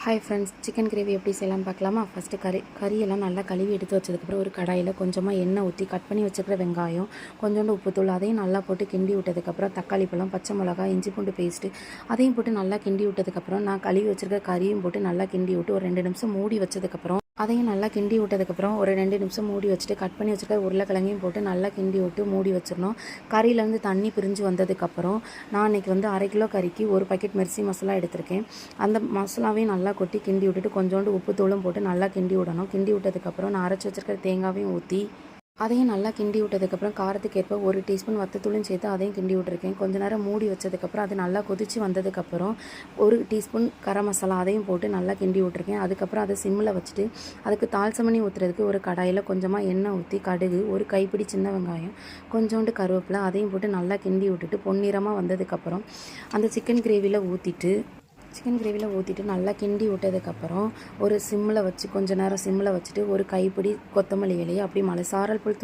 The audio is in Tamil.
ஹாய் ஃப்ரெண்ட்ஸ், சிக்கன் கிரேவி எப்படி செய்யலாம்னு பார்க்கலாமா? ஃபஸ்ட்டு கறியெல்லாம் நல்லா கழுவி எடுத்து வச்சதுக்கப்புறம் ஒரு கடாயில் கொஞ்சமாக எண்ணெய் ஊற்றி கட் பண்ணி வச்சுக்கிற வெங்காயம், கொஞ்சோண்டு உப்புத்தூள் அதையும் நல்லா போட்டு கிண்டி விட்டதுக்கப்புறம் தக்காளி பழம், பச்சை மிளகாய், இஞ்சி பூண்டு பேஸ்ட்டு அதையும் போட்டு நல்லா கிண்டி விட்டதுக்கப்புறம் நான் கழுவி வச்சுருக்க கறியும் போட்டு நல்லா கிண்டி விட்டு ஒரு 2 நிமிஷம் மூடி வச்சதுக்கப்புறம் அதையும் நல்லா கிண்டி விட்டதுக்கப்புறம் ஒரு 2 நிமிஷம் மூடி வச்சுட்டு கட் பண்ணி வச்சுருக்க உருளைக்கிழங்கையும் போட்டு நல்லா கிண்டி விட்டு மூடி வச்சிடணும். கறியிலேருந்து தண்ணி பிரிஞ்சு வந்ததுக்கப்புறம் நான் இன்றைக்கி வந்து 1/2 கிலோ கறிக்கு ஒரு பாக்கெட் மிர்ச்சி மசாலா எடுத்திருக்கேன். அந்த மசாலாவையும் நல்லா கொட்டி கிண்டி விட்டுட்டு கொஞ்சோண்டு உப்புத்தூளும் போட்டு நல்லா கிண்டி விடணும். கிண்டி விட்டதுக்கப்புறம் நான் அரைச்சி வச்சுருக்க தேங்காவையும் ஊற்றி அதையும் நல்லா கிண்டி விட்டதுக்கப்புறம் காரத்துக்கு ஏற்ப 1 டீஸ்பூன் வத்தத்தூளும் சேர்த்து அதையும் கிண்டி விட்டுருக்கேன். கொஞ்ச நேரம் மூடி வச்சதுக்கப்புறம் அது நல்லா கொதித்து வந்ததுக்கப்புறம் 1 டீஸ்பூன் கரம் மசாலா அதையும் போட்டு நல்லா கிண்டி விட்டுருக்கேன். அதுக்கப்புறம் அதை சிம்மில் வச்சுட்டு அதுக்கு தாளிசமணி ஊற்றுறதுக்கு ஒரு கடாயில் கொஞ்சமாக எண்ணெய் ஊற்றி கடுகு, ஒரு கைப்பிடி சின்ன வெங்காயம், கொஞ்சோண்டு கருவேப்பிலை அதையும் போட்டு நல்லா கிண்டி விட்டுட்டு பொன்னிறமாக வந்ததுக்கப்புறம் அந்த சிக்கன் கிரேவியில் ஊற்றிட்டு நல்லா கிண்டி விட்டதுக்கப்புறம் ஒரு சிம்மில் வச்சு கொஞ்ச நேரம் சிம்மில் வச்சுட்டு ஒரு கைப்பிடி கொத்தமல்லி இலையை அப்படி சாரல் போல்